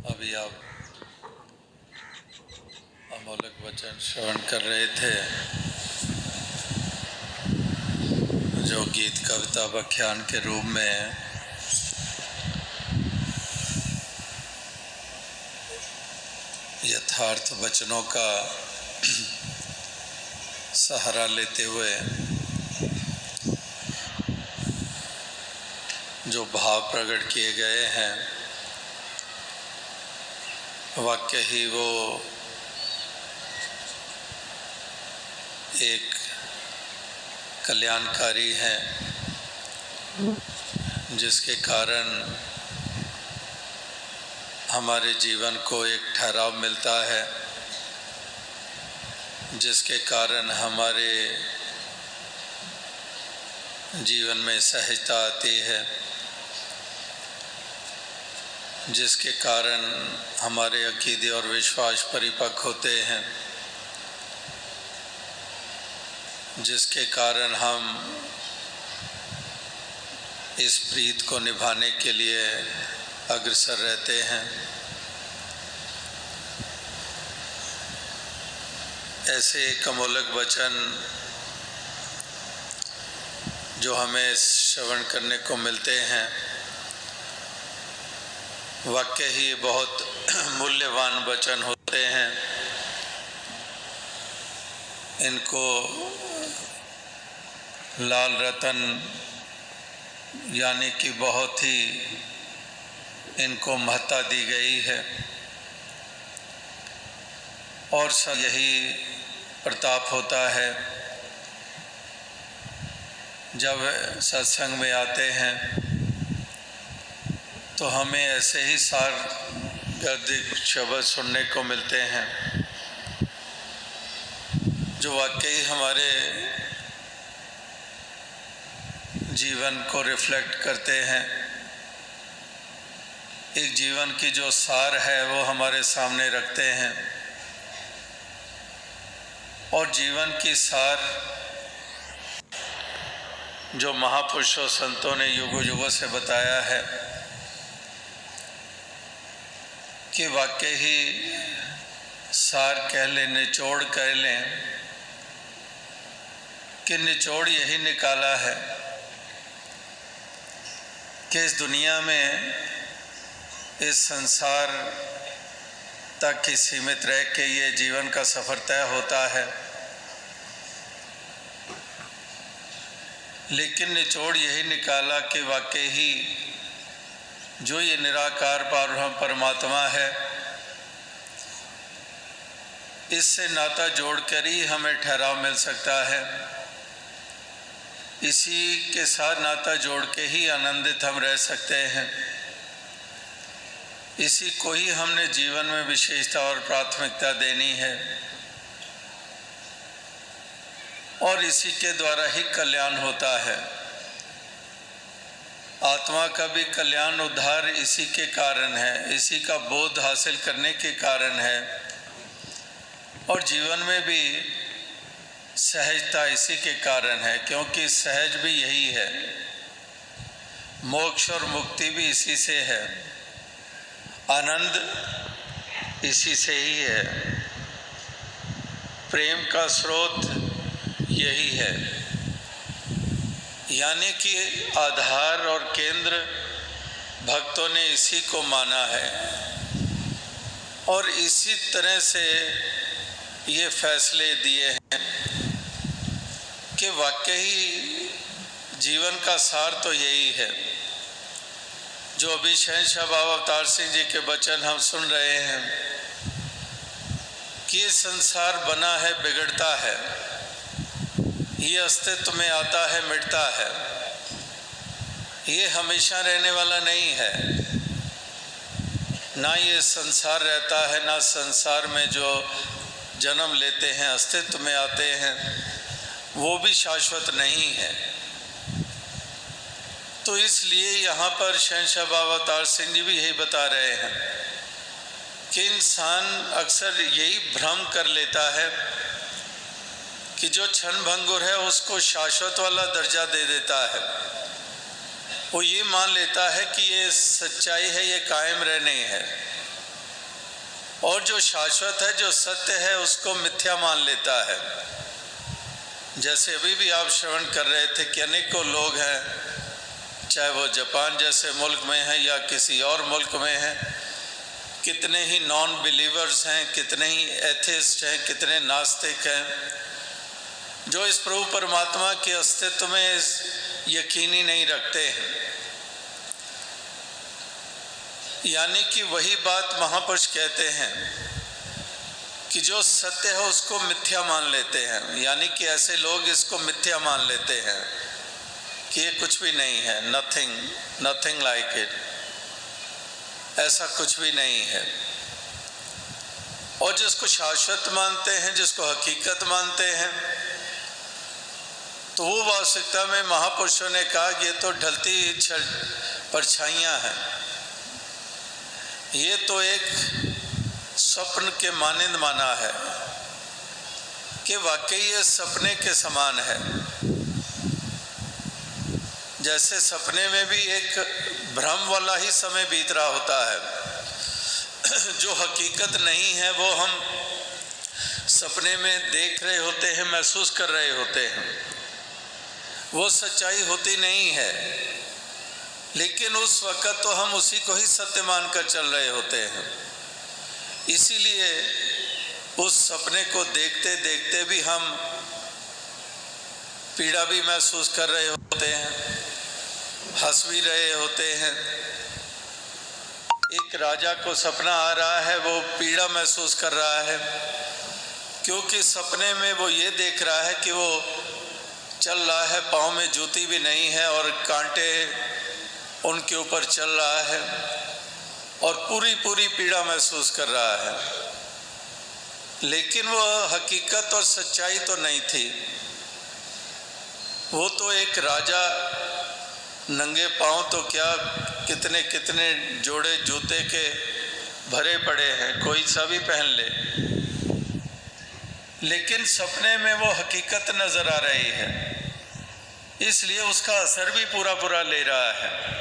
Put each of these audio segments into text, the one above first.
अभी आप अमोलक वचन श्रवण कर रहे थे, जो गीत कविता व्याख्यान के रूप में यथार्थ वचनों का सहारा लेते हुए जो भाव प्रकट किए गए हैं, वाक्य ही वो एक कल्याणकारी है, जिसके कारण हमारे जीवन को एक ठहराव मिलता है, जिसके कारण हमारे जीवन में सहजता आती है, जिसके कारण हमारे अकीदे और विश्वास परिपक्व होते हैं, जिसके कारण हम इस प्रीत को निभाने के लिए अग्रसर रहते हैं। ऐसे अमोलक वचन जो हमें श्रवण करने को मिलते हैं, वाकई ही बहुत मूल्यवान वचन होते हैं। इनको लाल रतन यानी कि बहुत ही इनको महत्ता दी गई है, और सब यही प्रताप होता है जब सत्संग में आते हैं तो हमें ऐसे ही सार गर्दिक शब्द सुनने को मिलते हैं, जो वाकई हमारे जीवन को रिफ्लेक्ट करते हैं। एक जीवन की जो सार है वो हमारे सामने रखते हैं, और जीवन की सार जो महापुरुषों संतों ने युगों युगों से बताया है कि वाकई ही सार कह लें, निचोड़ कह लें, कि निचोड़ यही निकाला है कि इस दुनिया में, इस संसार तक ही सीमित रह के ये जीवन का सफ़र तय होता है, लेकिन निचोड़ यही निकाला कि वाकई ही जो ये निराकार पारब्रह्म परमात्मा है, इससे नाता जोड़कर ही हमें ठहराव मिल सकता है। इसी के साथ नाता जोड़ के ही आनंदित हम रह सकते हैं। इसी को ही हमने जीवन में विशेषता और प्राथमिकता देनी है, और इसी के द्वारा ही कल्याण होता है। आत्मा का भी कल्याण उद्धार इसी के कारण है, इसी का बोध हासिल करने के कारण है, और जीवन में भी सहजता इसी के कारण है, क्योंकि सहज भी यही है। मोक्ष और मुक्ति भी इसी से है, आनंद इसी से ही है, प्रेम का स्रोत यही है। यानी कि आधार और केंद्र भक्तों ने इसी को माना है, और इसी तरह से ये फैसले दिए हैं कि वाकई जीवन का सार तो यही है। जो अभी शहंशाह बाबा अवतार सिंह जी के वचन हम सुन रहे हैं कि ये संसार बना है, बिगड़ता है, ये अस्तित्व में आता है, मिटता है, ये हमेशा रहने वाला नहीं है। ना ये संसार रहता है, ना संसार में जो जन्म लेते हैं, अस्तित्व में आते हैं, वो भी शाश्वत नहीं है। तो इसलिए यहाँ पर शहंशाह बाबा अवतार सिंह जी भी यही बता रहे हैं कि इंसान अक्सर यही भ्रम कर लेता है कि जो क्षण भंगुर है उसको शाश्वत वाला दर्जा दे देता है। वो ये मान लेता है कि ये सच्चाई है, ये कायम रहनी है, और जो शाश्वत है, जो सत्य है, उसको मिथ्या मान लेता है। जैसे अभी भी आप श्रवण कर रहे थे कि अनेकों लोग हैं, चाहे वो जापान जैसे मुल्क में हैं या किसी और मुल्क में हैं, कितने ही नॉन बिलीवर्स हैं, कितने ही एथिस्ट हैं, कितने नास्तिक हैं, जो इस प्रभु परमात्मा के अस्तित्व में यकीन ही नहीं रखते हैं। यानी कि वही बात महापुरुष कहते हैं कि जो सत्य है उसको मिथ्या मान लेते हैं। यानी कि ऐसे लोग इसको मिथ्या मान लेते हैं कि ये कुछ भी नहीं है, नथिंग लाइक इट, ऐसा कुछ भी नहीं है। और जिसको शाश्वत मानते हैं, जिसको हकीकत मानते हैं, तो वो वास्तविकता में महापुरुषों ने कहा कि ये तो ढलती परछाइयाँ हैं, ये तो एक स्वप्न के मानिंद माना है कि वाकई ये सपने के समान है। जैसे सपने में भी एक भ्रम वाला ही समय बीत रहा होता है, जो हकीकत नहीं है वो हम सपने में देख रहे होते हैं, महसूस कर रहे होते हैं, वो सच्चाई होती नहीं है, लेकिन उस वक़्त तो हम उसी को ही सत्य मानकर चल रहे होते हैं। इसीलिए उस सपने को देखते देखते भी हम पीड़ा भी महसूस कर रहे होते हैं, हंस भी रहे होते हैं। एक राजा को सपना आ रहा है, वो पीड़ा महसूस कर रहा है, क्योंकि सपने में वो ये देख रहा है कि वो चल रहा है, पाँव में जूती भी नहीं है और कांटे उनके ऊपर चल रहा है और पूरी पीड़ा महसूस कर रहा है। लेकिन वो हकीकत और सच्चाई तो नहीं थी। वो तो एक राजा नंगे पाँव तो क्या, कितने कितने जोड़े जूते के भरे पड़े हैं, कोई सा भी पहन ले, लेकिन सपने में वो हकीकत नज़र आ रही है, इसलिए उसका असर भी पूरा ले रहा है।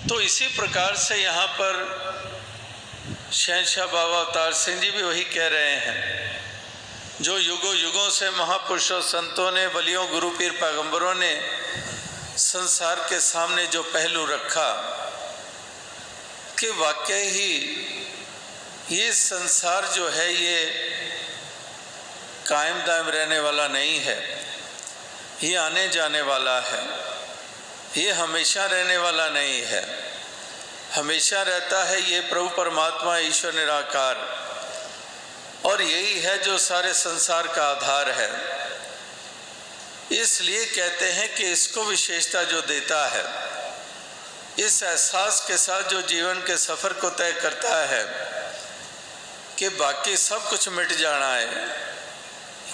तो इसी प्रकार से यहाँ पर शहंशाह बाबा अवतार सिंह जी भी वही कह रहे हैं, जो युगों युगों से महापुरुषों, संतों ने, वलियों, गुरु पीर पैगंबरों ने संसार के सामने जो पहलू रखा कि वाकई ही ये संसार जो है ये कायम दायम रहने वाला नहीं है, ये आने जाने वाला है, ये हमेशा रहने वाला नहीं है। हमेशा रहता है ये प्रभु परमात्मा, ईश्वर निराकार, और यही है जो सारे संसार का आधार है। इसलिए कहते हैं कि इसको विशेषता जो देता है, इस एहसास के साथ जो जीवन के सफ़र को तय करता है कि बाकी सब कुछ मिट जाना है,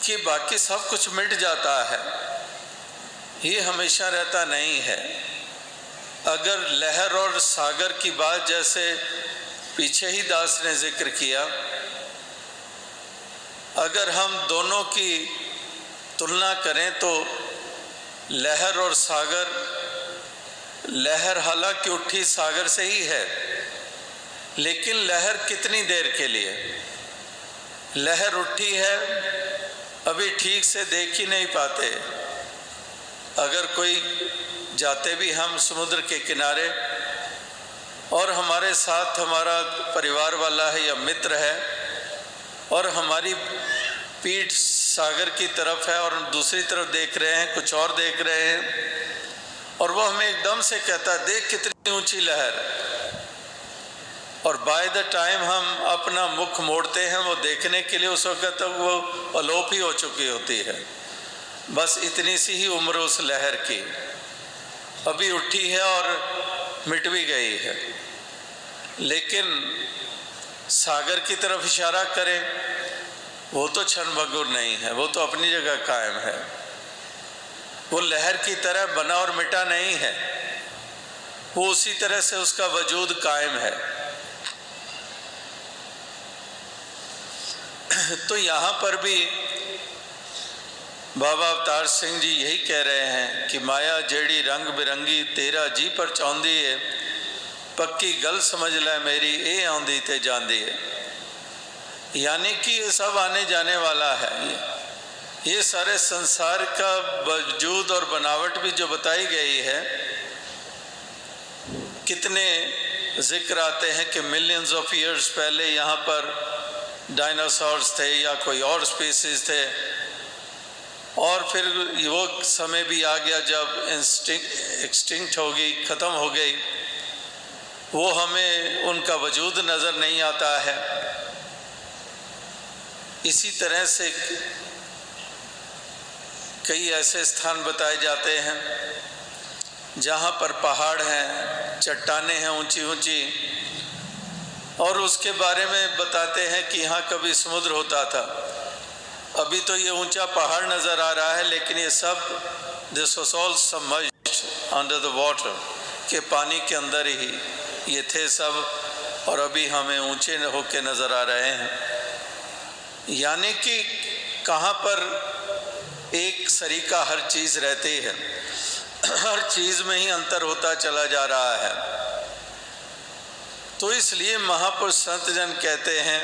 कि बाकी सब कुछ मिट जाता है, ये हमेशा रहता नहीं है। अगर लहर और सागर की बात जैसे पीछे ही दास ने जिक्र किया, अगर हम दोनों की तुलना करें तो लहर और सागर, लहर हालांकि उठी सागर से ही है, लेकिन लहर कितनी देर के लिए, लहर उठी है अभी ठीक से देख ही नहीं पाते। अगर कोई जाते भी हम समुद्र के किनारे और हमारे साथ हमारा परिवार वाला है या मित्र है और हमारी पीठ सागर की तरफ है और दूसरी तरफ देख रहे हैं, कुछ और देख रहे हैं, और वो हमें एकदम से कहता है देख कितनी ऊंची लहर, और बाय द टाइम हम अपना मुख मोड़ते हैं वो देखने के लिए, उस वक्त तक वो अलोप ही हो चुकी होती है। बस इतनी सी ही उम्र उस लहर की, अभी उठी है और मिट भी गई है। लेकिन सागर की तरफ इशारा करें, वो तो क्षण भंगुर नहीं है, वो तो अपनी जगह कायम है, वो लहर की तरह बना और मिटा नहीं है, वो उसी तरह से उसका वजूद कायम है। तो यहाँ पर भी बाबा अवतार सिंह जी यही कह रहे हैं कि माया जेड़ी रंग बिरंगी तेरा जी पर चौंदी है, पक्की गल समझ लै मेरी ये आंदी ते जांदी है। यानी कि ये सब आने जाने वाला है। ये सारे संसार का वजूद और बनावट भी जो बताई गई है, कितने जिक्र आते हैं कि मिलियंस ऑफ ईयर्स पहले यहाँ पर डायनासोर्स थे या कोई और स्पीसीज थे, और फिर वो समय भी आ गया जब एक्सटिंक्ट हो गई, ख़त्म हो गई, वो हमें उनका वजूद नज़र नहीं आता है। इसी तरह से कई ऐसे स्थान बताए जाते हैं जहाँ पर पहाड़ हैं, चट्टानें हैं ऊंची ऊंची, और उसके बारे में बताते हैं कि यहाँ कभी समुद्र होता था। अभी तो ये ऊंचा पहाड़ नज़र आ रहा है, लेकिन ये सब this was all submerged under the water, के पानी के अंदर ही ये थे सब, और अभी हमें ऊंचे होके नज़र आ रहे हैं। यानी कि कहाँ पर एक सरीका हर चीज़ रहती है, हर चीज़ में ही अंतर होता चला जा रहा है। तो इसलिए महापुरुष संत जन कहते हैं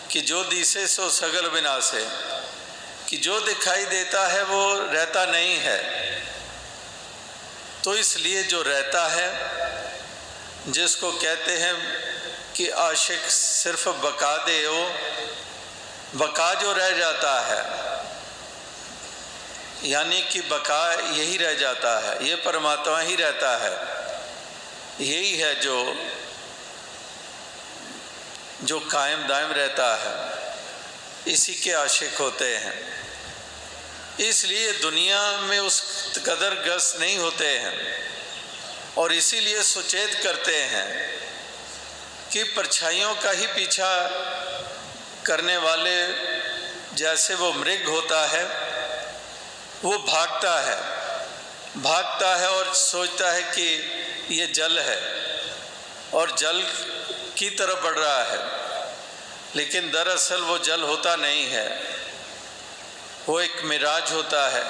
कि जो दिसे सो सगल विनाशे, कि जो दिखाई देता है वो रहता नहीं है। तो इसलिए जो रहता है, जिसको कहते हैं कि आशिक सिर्फ बका दे, वो बका जो रह जाता है, यानी कि बका यही रह जाता है, ये परमात्मा ही रहता है। यही है जो कायम दायम रहता है, इसी के आशिक होते हैं। इसलिए दुनिया में उस कदर ग्रस्त नहीं होते हैं, और इसीलिए सुचेत करते हैं कि परछाइयों का ही पीछा करने वाले, जैसे वो मृग होता है, वो भागता है और सोचता है कि ये जल है और जल की तरफ बढ़ रहा है, लेकिन दरअसल वो जल होता नहीं है, वो एक मिराज होता है।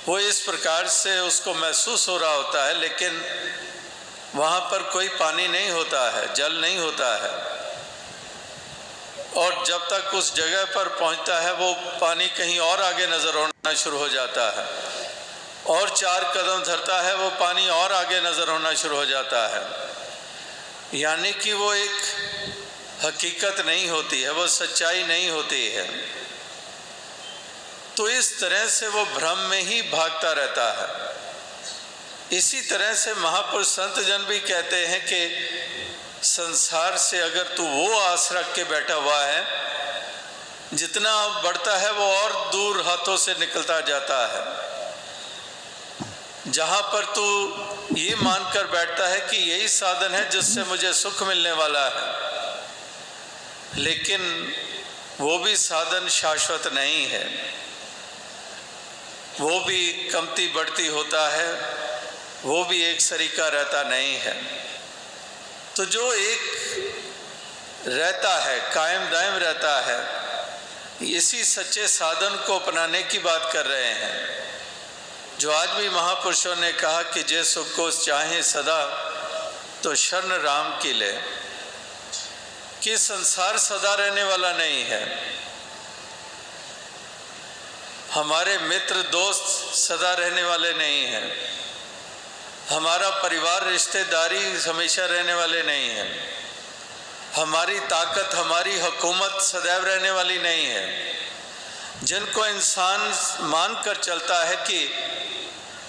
वो इस प्रकार से उसको महसूस हो रहा होता है, लेकिन वहाँ पर कोई पानी नहीं होता है, जल नहीं होता है, और जब तक उस जगह पर पहुँचता है वो पानी कहीं और आगे नज़र होना शुरू हो जाता है, और 4 कदम धरता है वो पानी और आगे नज़र होना शुरू हो जाता है। यानी कि वो एक हकीकत नहीं होती है, वो सच्चाई नहीं होती है। तो इस तरह से वो भ्रम में ही भागता रहता है। इसी तरह से महापुरुष संत जन भी कहते हैं कि संसार से अगर तू वो आस रख के बैठा हुआ है, जितना बढ़ता है वो और दूर हाथों से निकलता जाता है। जहाँ पर तू ये मानकर बैठता है कि यही साधन है जिससे मुझे सुख मिलने वाला है, लेकिन वो भी साधन शाश्वत नहीं है, वो भी कमती बढ़ती होता है, वो भी एक सरीका रहता नहीं है। तो जो एक रहता है, कायम दायम रहता है, इसी सच्चे साधन को अपनाने की बात कर रहे हैं। जो आज भी महापुरुषों ने कहा कि जे सुख को चाहे सदा तो शरण राम की ले, कि संसार सदा रहने वाला नहीं है। हमारे मित्र दोस्त सदा रहने वाले नहीं हैं, हमारा परिवार रिश्तेदारी हमेशा रहने वाले नहीं हैं, हमारी ताकत, हमारी हुकूमत सदैव रहने वाली नहीं है। जिनको इंसान मान कर चलता है कि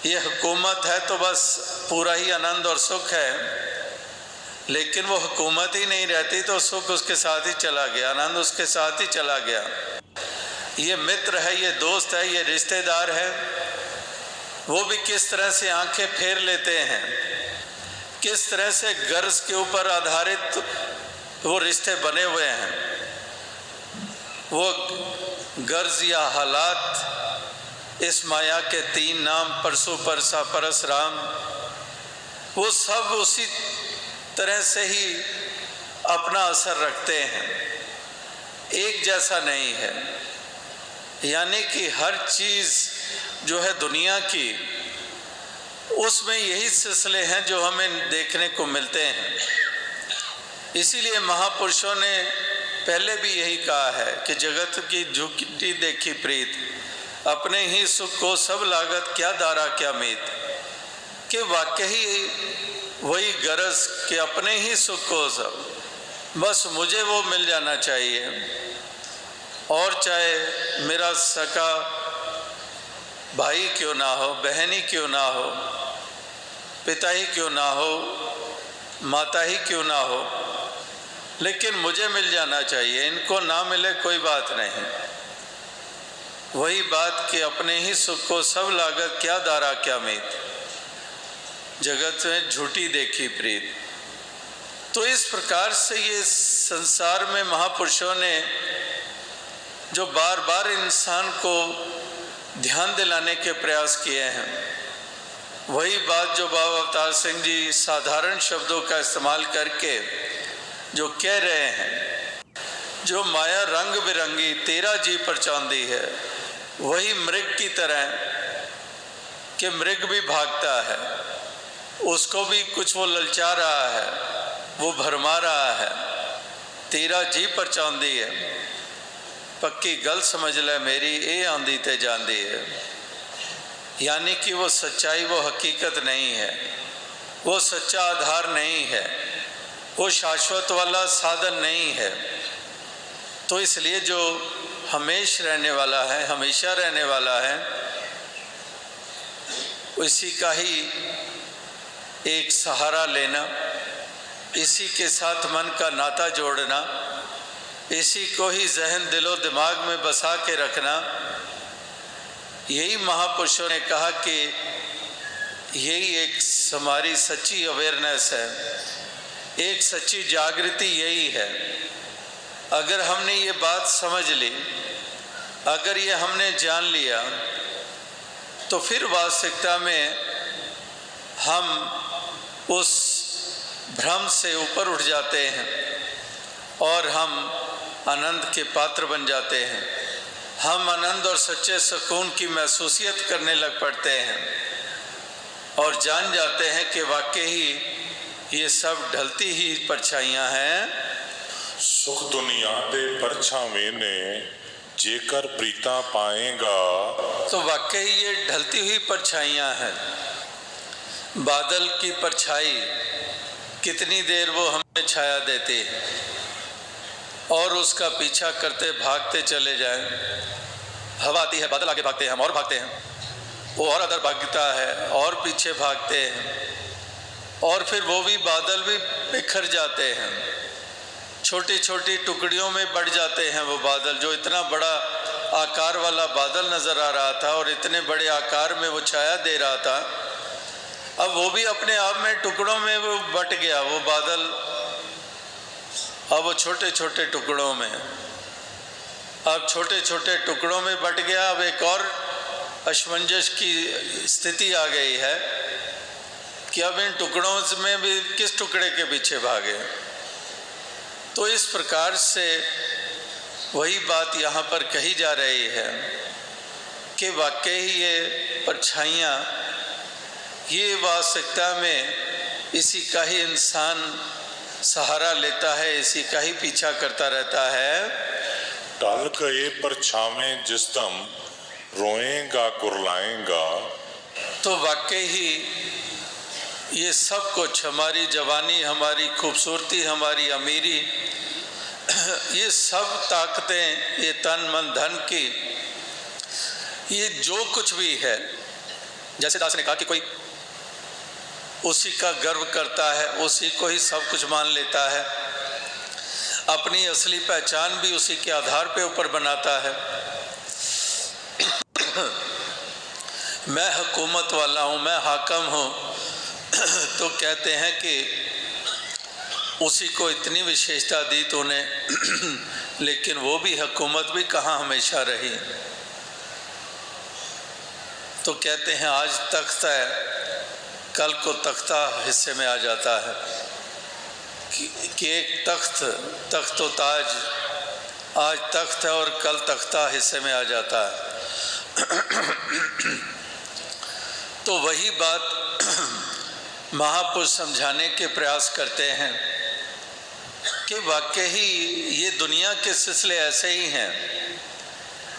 ये हुकूमत है तो बस पूरा ही आनंद और सुख है, लेकिन वो हुकूमत ही नहीं रहती तो सुख उसके साथ ही चला गया, आनंद उसके साथ ही चला गया। ये मित्र है, ये दोस्त है, ये रिश्तेदार है, वो भी किस तरह से आंखें फेर लेते हैं, किस तरह से गर्ज के ऊपर आधारित वो रिश्ते बने हुए हैं। वो गर्ज या हालात, इस माया के 3 नाम, परसु परसा परस राम, वो सब उसी तरह से ही अपना असर रखते हैं, एक जैसा नहीं है। यानी कि हर चीज़ जो है दुनिया की, उसमें यही सिलसिले हैं जो हमें देखने को मिलते हैं। इसीलिए महापुरुषों ने पहले भी यही कहा है कि जगत की झूठी देखी प्रीत, अपने ही सुख को सब लागत क्या दारा क्या मीत। कि वाकई वही गरज कि अपने ही सुख को सब, बस मुझे वो मिल जाना चाहिए, और चाहे मेरा सका भाई क्यों ना हो, बहन ही क्यों ना हो, पिता ही क्यों ना हो, माता ही क्यों ना हो, लेकिन मुझे मिल जाना चाहिए। इनको ना मिले कोई बात नहीं। वही बात कि अपने ही सुख को सब लागत क्या दारा क्या मीत, जगत में झूठी देखी प्रीत। तो इस प्रकार से ये संसार में महापुरुषों ने जो बार बार इंसान को ध्यान दिलाने के प्रयास किए हैं, वही बात जो बाबा अवतार सिंह जी साधारण शब्दों का इस्तेमाल करके जो कह रहे हैं, जो माया रंग बिरंगी तेरा जी परचांदी है, वही मृग की तरह कि मृग भी भागता है, उसको भी कुछ वो ललचा रहा है, वो भरमा रहा है। तेरा जी परचांदी है, पक्की गल समझ ले मेरी, ये आंदी ते जांदी है। यानी कि वो सच्चाई, वो हकीकत नहीं है, वो सच्चा आधार नहीं है, वो शाश्वत वाला साधन नहीं है। तो इसलिए जो हमेश रहने वाला है, हमेशा रहने वाला है, इसी का ही एक सहारा लेना, इसी के साथ मन का नाता जोड़ना, इसी को ही जहन दिलो दिमाग में बसा के रखना, यही महापुरुषों ने कहा कि यही एक हमारी सच्ची अवेयरनेस है, एक सच्ची जागृति यही है। अगर हमने ये बात समझ ली, अगर ये हमने जान लिया, तो फिर वास्तविकता में हम उस भ्रम से ऊपर उठ जाते हैं और हम आनंद के पात्र बन जाते हैं। हम आनंद और सच्चे सुकून की महसूसियत करने लग पड़ते हैं और जान जाते हैं कि वाकई ही ये सब ढलती ही परछाइयाँ हैं। सुख दुनिया दे परछावें ने जेकर प्रीता पाएगा, तो वाकई ये ढलती हुई परछाइयाँ हैं। बादल की परछाई कितनी देर वो हमें छाया देती है और उसका पीछा करते भागते चले जाएं। हवा आती है, बादल आगे भागते हैं, हम और भागते हैं, वो और अदर भागता है और पीछे भागते हैं, और फिर वो भी बादल भी बिखर जाते हैं, छोटी छोटी टुकड़ियों में बढ़ जाते हैं। वो बादल जो इतना बड़ा आकार वाला बादल नज़र आ रहा था और इतने बड़े आकार में वो छाया दे रहा था, अब वो भी अपने आप में टुकड़ों में वो बट गया। वो बादल अब वो छोटे छोटे टुकड़ों में, अब छोटे छोटे टुकड़ों में बट गया। अब एक और असमंजस की स्थिति आ गई है कि अब इन टुकड़ों में भी किस टुकड़े के पीछे भागे। तो इस प्रकार से वही बात यहाँ पर कही जा रही है कि वाकई ये परछाइयाँ, ये वास्तविकता में इसी का ही इंसान सहारा लेता है, इसी का ही पीछा करता रहता है। टल गए परछावें जिस दम रोएगा कुरलाएगा। तो वाकई ही ये सब कुछ, हमारी जवानी, हमारी खूबसूरती, हमारी अमीरी, ये सब ताकतें, ये तन मन धन की, ये जो कुछ भी है, जैसे दास ने कहा कि कोई उसी का गर्व करता है, उसी को ही सब कुछ मान लेता है, अपनी असली पहचान भी उसी के आधार पे ऊपर बनाता है। मैं हुकूमत वाला हूँ, मैं हाकम हूँ, तो कहते हैं कि उसी को इतनी विशेषता दी तूने, लेकिन वो भी हुकूमत भी कहाँ हमेशा रही। तो कहते हैं आज तख्त है, कल को तख्ता हिस्से में आ जाता है कि एक तख्त व ताज, आज तख्त है और कल तख्ता हिस्से में आ जाता है। तो वही बात महापुरुष समझाने के प्रयास करते हैं कि वाकई ही ये दुनिया के सिलसिले ऐसे ही हैं,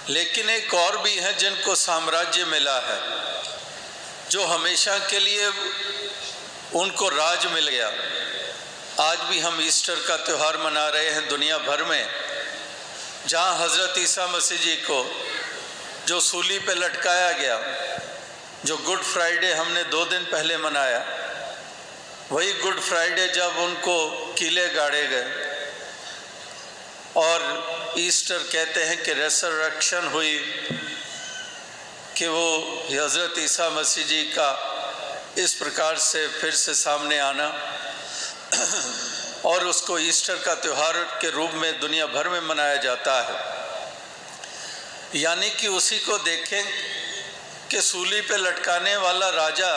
लेकिन एक और भी हैं जिनको साम्राज्य मिला है, जो हमेशा के लिए उनको राज मिल गया। आज भी हम ईस्टर का त्यौहार मना रहे हैं दुनिया भर में, जहाँ हज़रत ईसा मसीह जी को जो सूली पे लटकाया गया, जो गुड फ्राइडे हमने 2 दिन पहले मनाया, वही गुड फ्राइडे जब उनको कीले गाड़े गए, और ईस्टर कहते हैं कि रेसरेक्शन हुई, कि वो हज़रत ईसा मसीह जी का इस प्रकार से फिर से सामने आना, और उसको ईस्टर का त्यौहार के रूप में दुनिया भर में मनाया जाता है। यानी कि उसी को देखें कि सूली पे लटकाने वाला राजा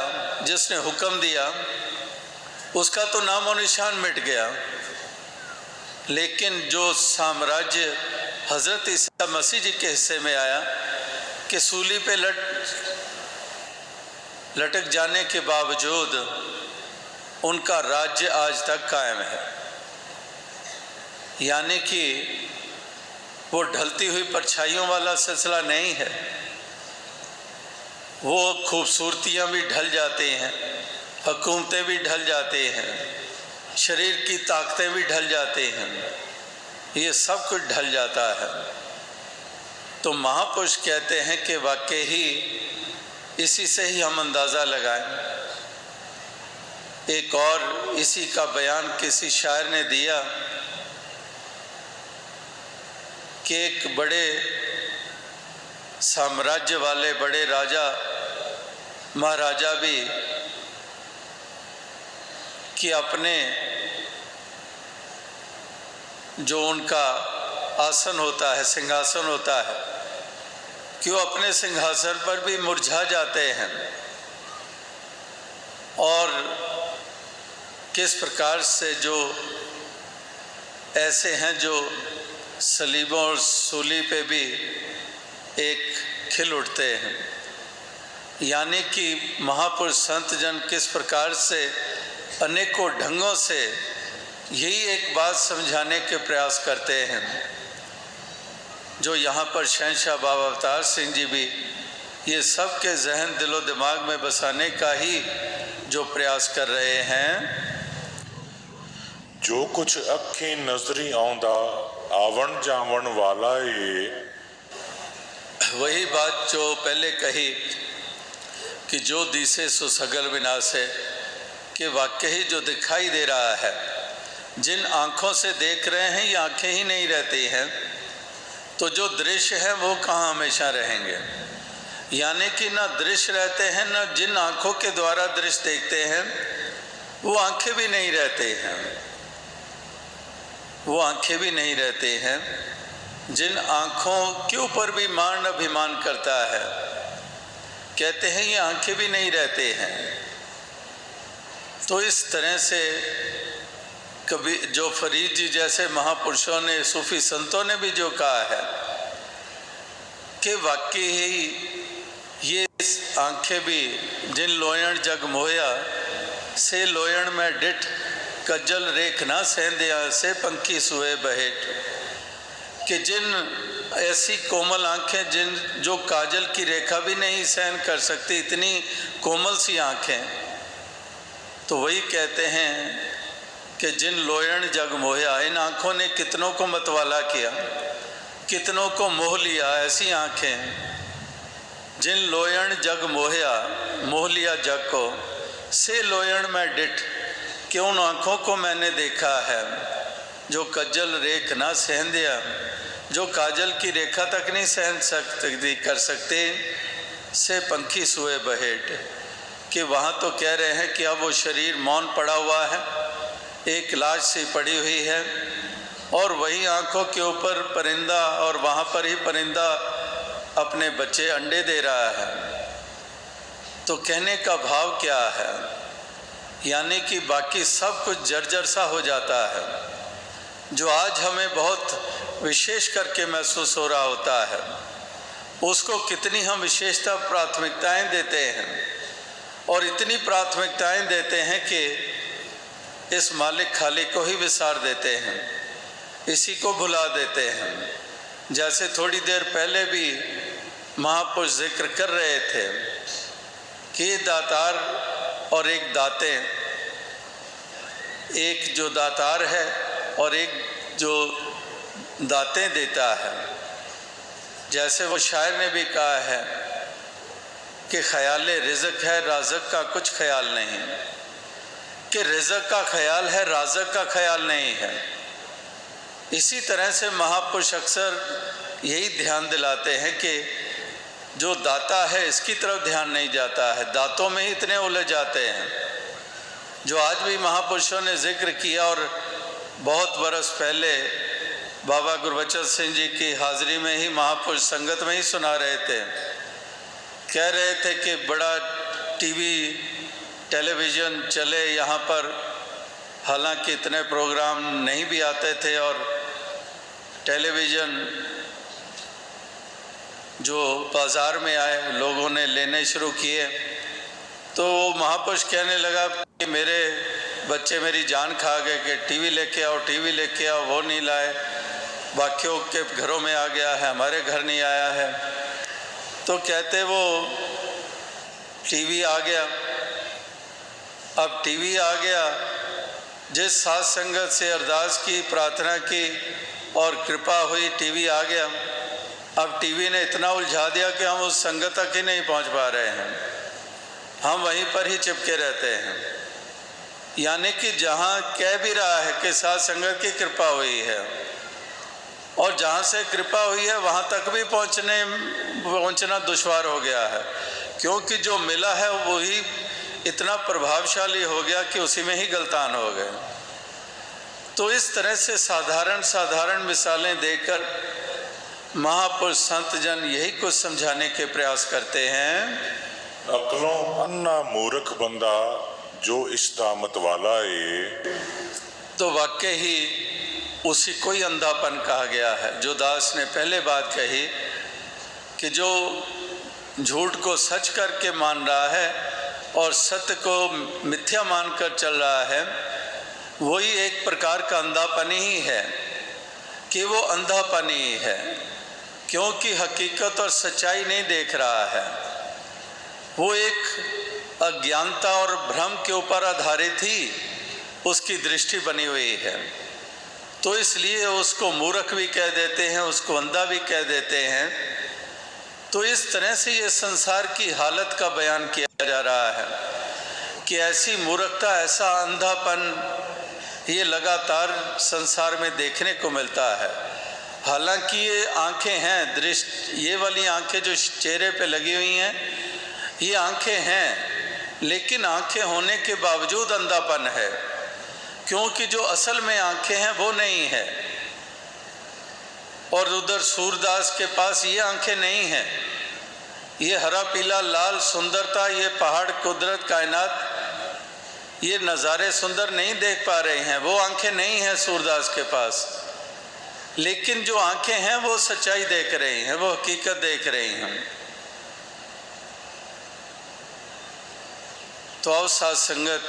जिसने हुक्म दिया, उसका तो नामो निशान मिट गया, लेकिन जो साम्राज्य हज़रत ईसा मसीह जी के हिस्से में आया कि सूली पे लटक जाने के बावजूद उनका राज्य आज तक कायम है। यानी कि वो ढलती हुई परछाइयों वाला सिलसिला नहीं है, वो खूबसूरतियाँ भी ढल जाती हैं, हुकूमतें भी ढल जाती हैं, शरीर की ताकतें भी ढल जाती हैं, ये सब कुछ ढल जाता है। तो महापुरुष कहते हैं कि वाकई ही इसी से ही हम अंदाज़ा लगाएं। एक और इसी का बयान किसी शायर ने दिया कि एक बड़े साम्राज्य वाले बड़े राजा महाराजा भी कि अपने जो उनका आसन होता है, सिंहासन होता है, कि वो अपने सिंहासन पर भी मुरझा जाते हैं, और किस प्रकार से जो ऐसे हैं जो सलीबों और सूली पे भी एक खिल उठते हैं। यानी कि महापुरुष संत जन किस प्रकार से अनेकों ढंगों से यही एक बात समझाने के प्रयास करते हैं, जो यहाँ पर शहंशाह बाबा अवतार सिंह जी भी ये सब के जहन दिलो दिमाग में बसाने का ही जो प्रयास कर रहे हैं। जो कुछ अखी नजरी आउंदा आवन जावन वाला ये, वही बात जो पहले कही कि जो दिसे सो सगल विनाशे, कि वाकई जो दिखाई दे रहा है, जिन आँखों से देख रहे हैं ये आँखें ही नहीं रहती हैं, तो जो दृश्य है वो कहाँ हमेशा रहेंगे। यानी कि ना दृश्य रहते हैं, ना जिन आँखों के द्वारा दृश्य देखते हैं वो आँखें भी नहीं रहते हैं, वो आँखें भी नहीं रहते हैं। जिन आँखों के ऊपर भी मान अभिमान करता है, कहते हैं ये आँखें भी नहीं रहते हैं। तो इस तरह से कभी जो फरीद जी जैसे महापुरुषों ने, सूफी संतों ने भी जो कहा है कि वाकई ही ये आँखें भी जिन लोयण जग मोया से लोयण में डिठ कज्जल रेख ना सेंधिया से पंखी सुए बहेट, कि जिन ऐसी कोमल आँखें जिन जो काजल की रेखा भी नहीं सहन कर सकती, इतनी कोमल सी आँखें, तो वही कहते हैं कि जिन लोयण जग मोया, इन आँखों ने कितनों को मतवाला किया, कितनों को मोह लिया। ऐसी आँखें जिन लोयण जग मोहया, मोह लिया जग को, से लोयण में डिठ, कि उन आँखों को मैंने देखा है जो कज्जल रेख ना सहन दिया, जो काजल की रेखा तक नहीं सहन सकती कर सकते, से पंखी सुए बहेट, कि वहाँ तो कह रहे हैं कि अब वो शरीर मौन पड़ा हुआ है, एक लाश सी पड़ी हुई है, और वही आँखों के ऊपर परिंदा, और वहाँ पर ही परिंदा अपने बच्चे अंडे दे रहा है। तो कहने का भाव क्या है, यानी कि बाकी सब कुछ जर्जर सा हो जाता है। जो आज हमें बहुत विशेष करके महसूस हो रहा होता है, उसको कितनी हम विशेषता प्राथमिकताएं देते हैं, और इतनी प्राथमिकताएं देते हैं कि इस मालिक खालिक को ही विसार देते हैं, इसी को भुला देते हैं। जैसे थोड़ी देर पहले भी महापुरुष जिक्र कर रहे थे कि दातार और एक दाते, एक जो दातार है और एक जो दाते देता है। जैसे वो शायर ने भी कहा है कि ख्याल रिज़्क़ है, राज़क़ का कुछ ख्याल नहीं, कि रिज़्क़ का ख्याल है, राज़क़ का ख्याल नहीं है। इसी तरह से महापुरुष अक्सर यही ध्यान दिलाते हैं कि जो दाता है इसकी तरफ ध्यान नहीं जाता है, दातों में ही इतने उलझ जाते हैं। जो आज भी महापुरुषों ने जिक्र किया, और बहुत बरस पहले बाबा गुरबचन सिंह जी की हाज़िरी में ही महापुरुष संगत में ही सुना रहे थे, कह रहे थे कि बड़ा टीवी टेलीविज़न चले यहाँ पर, हालांकि इतने प्रोग्राम नहीं भी आते थे, और टेलीविज़न जो बाज़ार में आए लोगों ने लेने शुरू किए, तो महापुरुष कहने लगा कि मेरे बच्चे मेरी जान खा गए कि टीवी लेके आओ, टीवी लेके आओ, वो नहीं लाए। बाकियों के घरों में आ गया है, हमारे घर नहीं आया है। तो कहते वो टीवी आ गया। अब टीवी आ गया, जिस साथ संगत से अरदास की, प्रार्थना की और कृपा हुई, टीवी आ गया। अब टीवी ने इतना उलझा दिया कि हम उस संगत तक ही नहीं पहुंच पा रहे हैं, हम वहीं पर ही चिपके रहते हैं। यानी कि जहां कह भी रहा है कि साथ संगत की कृपा हुई है, और जहां से कृपा हुई है वहां तक भी पहुंचना दुश्वार हो गया है, क्योंकि जो मिला है वही इतना प्रभावशाली हो गया कि उसी में ही गलतान हो गए। तो इस तरह से साधारण मिसालें देकर महापुरुष संत जन यही कुछ समझाने के प्रयास करते हैं। अकलों अन्ना मूर्ख बंदा जो इस्तामत वाला है, तो वाकई ही उसी को ही अंधापन कहा गया है। जो दास ने पहले बात कही कि जो झूठ को सच करके मान रहा है और सत्य को मिथ्या मानकर चल रहा है, वही एक प्रकार का अंधापन ही है, कि वो अंधापन ही है, क्योंकि हकीकत और सच्चाई नहीं देख रहा है। वो एक अज्ञानता और भ्रम के ऊपर आधारित ही उसकी दृष्टि बनी हुई है। तो इसलिए उसको मूर्ख भी कह देते हैं, उसको अंधा भी कह देते हैं। तो इस तरह से ये संसार की हालत का बयान किया जा रहा है कि ऐसी मूर्खता, ऐसा अंधापन ये लगातार संसार में देखने को मिलता है। हालांकि ये आंखें हैं, दृष्टि, ये वाली आंखें जो चेहरे पे लगी हुई हैं, ये आंखें हैं, लेकिन आंखें होने के बावजूद अंधापन है, क्योंकि जो असल में आंखें हैं वो नहीं है। और उधर सूरदास के पास ये आंखें नहीं हैं, ये हरा पीला लाल सुंदरता, ये पहाड़, कुदरत, कायनात, ये नज़ारे सुंदर नहीं देख पा रहे हैं, वो आंखें नहीं हैं सूरदास के पास। लेकिन जो आंखें हैं वो सच्चाई देख रही हैं, वो हकीकत देख रही हैं। तो आओ साथ संगत,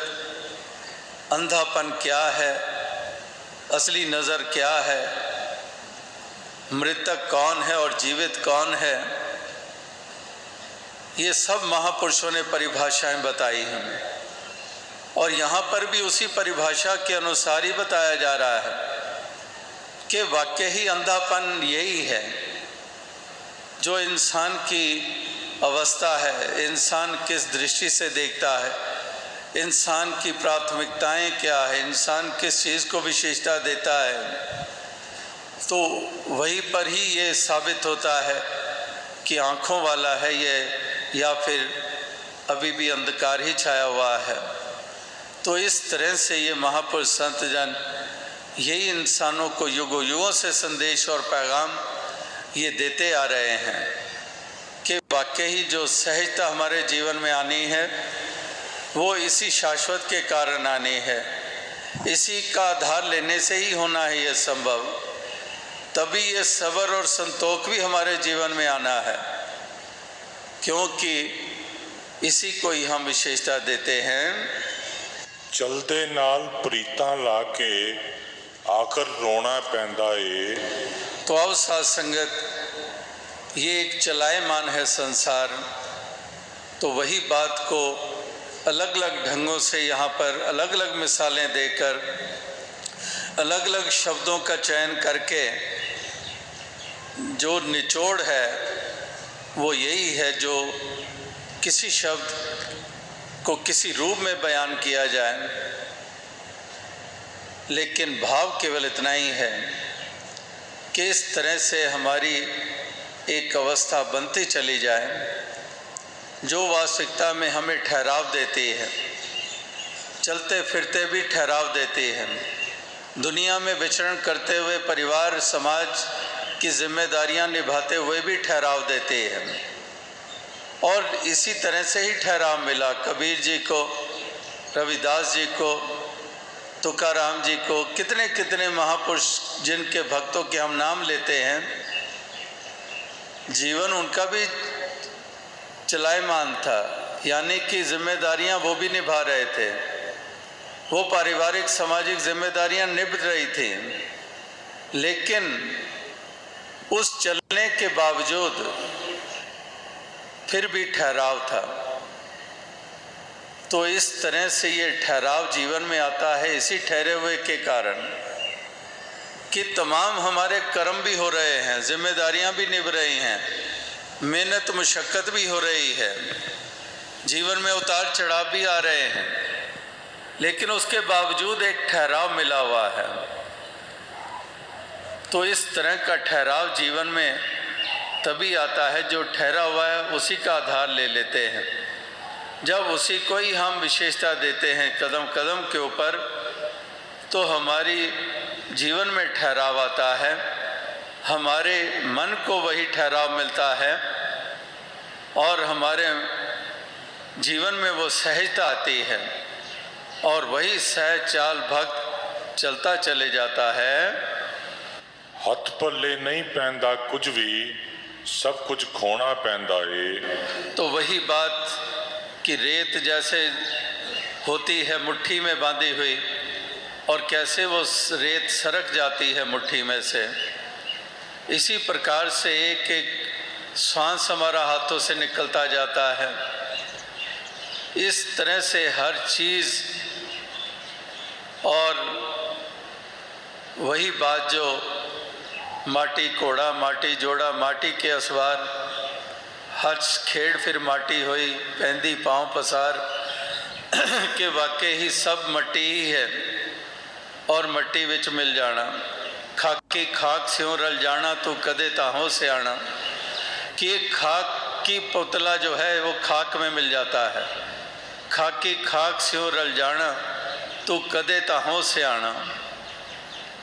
अंधापन क्या है, असली नज़र क्या है, मृतक कौन है और जीवित कौन है, ये सब महापुरुषों ने परिभाषाएं बताई हैं। और यहाँ पर भी उसी परिभाषा के अनुसार ही बताया जा रहा है कि वाकई ही अंधापन यही है जो इंसान की अवस्था है, इंसान किस दृष्टि से देखता है, इंसान की प्राथमिकताएं क्या है, इंसान किस चीज़ को विशेषता देता है। तो वहीं पर ही ये साबित होता है कि आँखों वाला है ये, या फिर अभी भी अंधकार ही छाया हुआ है। तो इस तरह से ये महापुरुष संत जन यही इंसानों को युगों युगों से संदेश और पैगाम ये देते आ रहे हैं कि वाकई ही जो सहजता हमारे जीवन में आनी है वो इसी शाश्वत के कारण आनी है, इसी का आधार लेने से ही होना है ये संभव। तभी ये सब्र और संतोष भी हमारे जीवन में आना है, क्योंकि इसी को ही हम विशेषता देते हैं। चलते नाल प्रीतां ला के आखिर रोना पैंदा ए। तो अब साध संगत, ये एक चलायमान है संसार, तो वही बात को अलग अलग ढंगों से यहाँ पर अलग अलग मिसालें देकर अलग अलग शब्दों का चयन करके जो निचोड़ है वो यही है, जो किसी शब्द को किसी रूप में बयान किया जाए, लेकिन भाव केवल इतना ही है कि इस तरह से हमारी एक अवस्था बनती चली जाए जो वास्तविकता में हमें ठहराव देती है, चलते फिरते भी ठहराव देती है, दुनिया में विचरण करते हुए परिवार समाज की जिम्मेदारियां निभाते हुए भी ठहराव देती है। और इसी तरह से ही ठहराव मिला कबीर जी को, रविदास जी को, तुकाराम जी को, कितने कितने महापुरुष जिनके भक्तों के हम नाम लेते हैं, जीवन उनका भी चलायमान था, यानी कि जिम्मेदारियां वो भी निभा रहे थे, वो पारिवारिक सामाजिक जिम्मेदारियां निभ रही थी, लेकिन उस चलने के बावजूद फिर भी ठहराव था। तो इस तरह से ये ठहराव जीवन में आता है इसी ठहरे हुए के कारण कि तमाम हमारे कर्म भी हो रहे हैं, जिम्मेदारियां भी निभ रही हैं, मेहनत मुशक्क़त भी हो रही है, जीवन में उतार चढ़ाव भी आ रहे हैं, लेकिन उसके बावजूद एक ठहराव मिला हुआ है। तो इस तरह का ठहराव जीवन में तभी आता है, जो ठहरा हुआ है उसी का आधार ले लेते हैं। जब उसी को ही हम विशेषता देते हैं कदम कदम के ऊपर, तो हमारी जीवन में ठहराव आता है, हमारे मन को वही ठहराव मिलता है और हमारे जीवन में वो सहजता आती है और वही सहज चाल भक्त चलता चले जाता है। हथ पल्ले नहीं पैंदा कुछ भी, सब कुछ खोना पैंदा ए। तो वही बात कि रेत जैसे होती है मुट्ठी में बांधी हुई और कैसे वो रेत सरक जाती है मुट्ठी में से, इसी प्रकार से एक एक श्वास हमारा हाथों से निकलता जाता है। इस तरह से हर चीज़, और वही बात जो माटी कोड़ा माटी जोड़ा माटी के असवार, हज खेड़ फिर माटी होई पैंदी पाँव पसार के वाकई ही सब मट्टी ही है और मट्टी विच मिल जाना, खाकी खाक स्यों रल जाना तू कदे ताहों से आना, कि एक खाक की पुतला जो है वो खाक में मिल जाता है, खाकी खाक स्यों रल जाना तू कदे ताहों से आना,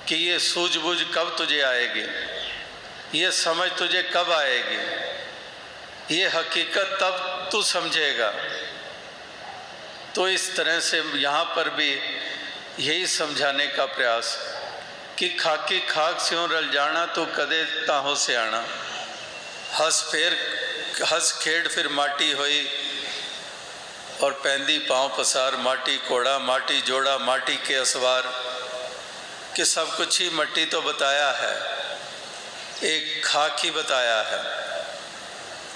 कि ये सूझबूझ कब तुझे आएगी, ये समझ तुझे कब आएगी, ये हकीकत तब तू समझेगा। तो इस तरह से यहाँ पर भी यही समझाने का प्रयास कि खाकी खाक स्यों रल जाना तू कदे ताहों से आना, हंस खेड़ फिर माटी होई और पैंदी पाँव पसार, माटी कोड़ा माटी जोड़ा माटी के असवार, कि सब कुछ ही मट्टी तो बताया है, एक खाक ही बताया है।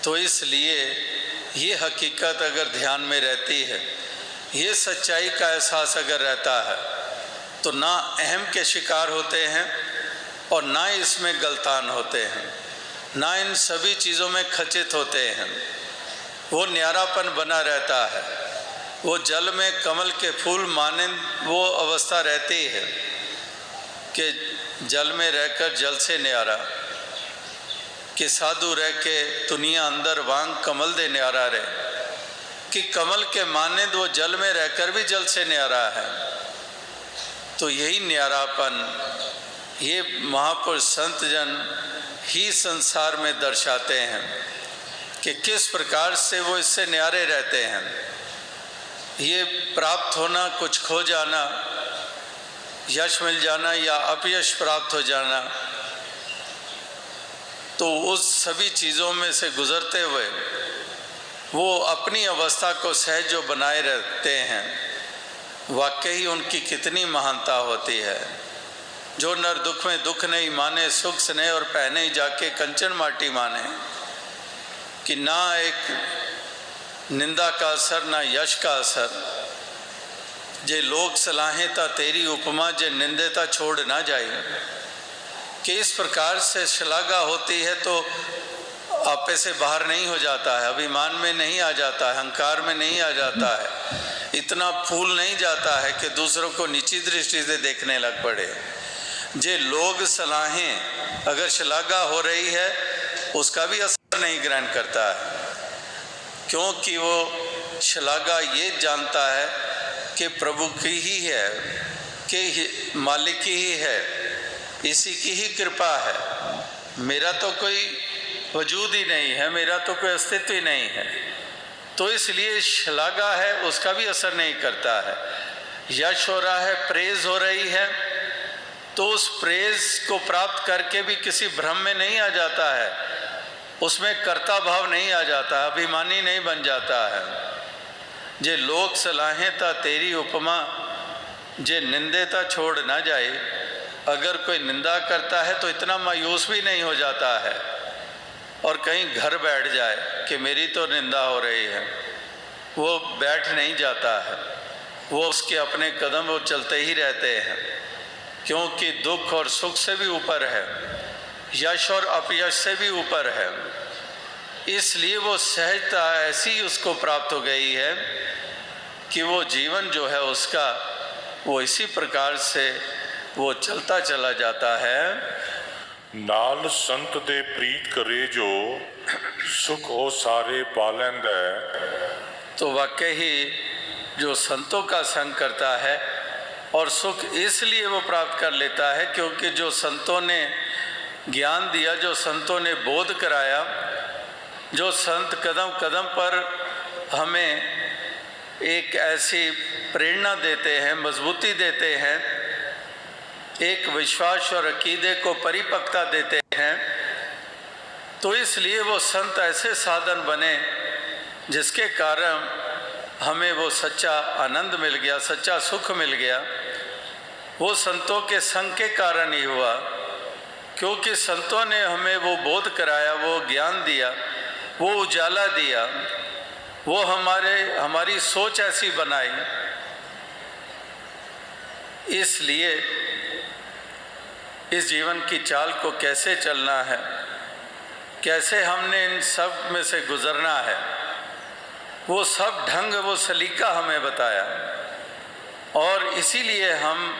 तो इसलिए ये हकीकत अगर ध्यान में रहती है, ये सच्चाई का एहसास अगर रहता है, तो ना अहम के शिकार होते हैं और ना इसमें गलतान होते हैं, ना इन सभी चीज़ों में खचित होते हैं। वो न्यारापन बना रहता है, वो जल में कमल के फूल मानिंद वो अवस्था रहती है कि जल में रहकर जल से न्यारा, कि साधु रह के दुनिया अंदर वांग कमल दे न्यारा रहे, कि कमल के मानिंद वो जल में रहकर भी जल से न्यारा है। तो यही न्यारापन ये महापुरुष संत जन ही संसार में दर्शाते हैं कि किस प्रकार से वो इससे न्यारे रहते हैं। ये प्राप्त होना, कुछ खो जाना, यश मिल जाना या अपयश प्राप्त हो जाना, तो उस सभी चीज़ों में से गुजरते हुए वो अपनी अवस्था को सहज जो बनाए रखते हैं, वाकई उनकी कितनी महानता होती है। जो नर दुख में दुख नहीं माने, सुख स्नेह और पहने जाके कंचन माटी माने, कि ना एक निंदा का असर ना यश का असर। जे लोग सलाहें ता तेरी उपमा, जे निंदेता छोड़ ना जाए। कि इस प्रकार से श्लाघा होती है तो आपे से बाहर नहीं हो जाता है, अभिमान में नहीं आ जाता है, अहंकार में नहीं आ जाता है, इतना फूल नहीं जाता है कि दूसरों को नीची दृष्टि से देखने लग पड़े। जे लोग सलाहें अगर श्लाघा हो रही है उसका भी असर नहीं ग्रहण करता है, क्योंकि वो श्लाघा ये जानता है कि प्रभु की ही है, कि मालिक की ही है, इसी की ही कृपा है। मेरा तो कोई वजूद ही नहीं है, मेरा तो कोई अस्तित्व ही नहीं है। तो इसलिए श्लाघा है उसका भी असर नहीं करता है। यश हो रहा है, प्रेज हो रही है, तो उस प्रेज को प्राप्त करके भी किसी भ्रम में नहीं आ जाता है, उसमें कर्ता भाव नहीं आ जाता, अभिमानी नहीं बन जाता है। जे लोग सलाहें ता तेरी उपमा, जे निंदेता छोड़ ना जाए। अगर कोई निंदा करता है तो इतना मायूस भी नहीं हो जाता है और कहीं घर बैठ जाए कि मेरी तो निंदा हो रही है, वो बैठ नहीं जाता है, वो उसके अपने कदम वो चलते ही रहते हैं, क्योंकि दुख और सुख से भी ऊपर है, यश और अपयश से भी ऊपर है। इसलिए वो सहजता ऐसी उसको प्राप्त हो गई है कि वो जीवन जो है उसका वो इसी प्रकार से वो चलता चला जाता है। नाल संत दे प्रीत करे जो, सुख हो सारे पालैंदा। तो वाकई ही जो संतों का संग करता है और सुख इसलिए वो प्राप्त कर लेता है क्योंकि जो संतों ने ज्ञान दिया, जो संतों ने बोध कराया, जो संत कदम कदम पर हमें एक ऐसी प्रेरणा देते हैं, मजबूती देते हैं, एक विश्वास और अकीदे को परिपक्वता देते हैं, तो इसलिए वो संत ऐसे साधन बने जिसके कारण हमें वो सच्चा आनंद मिल गया, सच्चा सुख मिल गया। वो संतों के संग के कारण ही हुआ, क्योंकि संतों ने हमें वो बोध कराया, वो ज्ञान दिया, वो उजाला दिया, वो हमारी सोच ऐसी बनाई। इसलिए इस जीवन की चाल को कैसे चलना है, कैसे हमने इन सब में से गुजरना है, वो सब ढंग, वो सलीका हमें बताया। और इसीलिए हम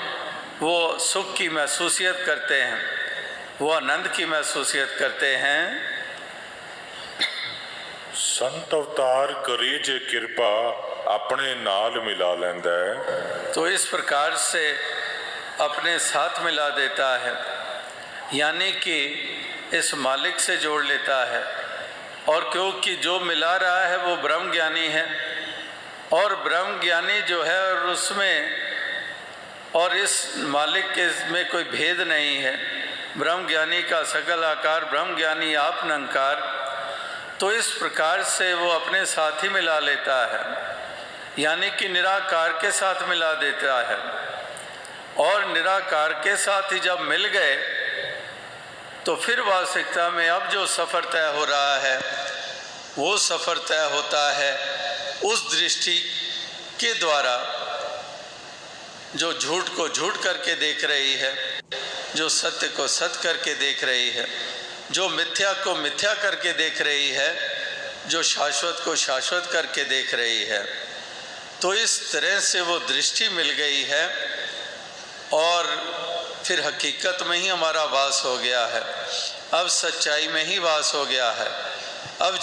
वो सुख की महसूसियत करते हैं, वो आनंद की महसूसियत करते हैं। संत अवतार करे जे कृपा, अपने नाल मिला लैंदा है। तो इस प्रकार से अपने साथ मिला देता है, यानी कि इस मालिक से जोड़ लेता है। और क्योंकि जो मिला रहा है वो ब्रह्म ज्ञानी है, और ब्रह्म ज्ञानी जो है और उसमें और इस मालिक के में कोई भेद नहीं है। ब्रह्म ज्ञानी का सकल आकार, ब्रह्म ज्ञानी आप निरंकार। तो इस प्रकार से वो अपने साथ ही मिला लेता है, यानी कि निराकार के साथ मिला देता है। और निराकार के साथ ही जब मिल गए तो फिर वास्तविकता में अब जो सफ़र तय हो रहा है वो सफ़र तय होता है उस दृष्टि के द्वारा जो झूठ को झूठ करके देख रही है, जो सत्य को सत्य करके देख रही है, जो मिथ्या को मिथ्या करके देख रही है, जो शाश्वत को शाश्वत करके देख रही है। तो इस तरह से वो दृष्टि मिल गई है और फिर हकीकत में ही हमारा वास हो गया है, अब सच्चाई में ही वास हो गया है। अब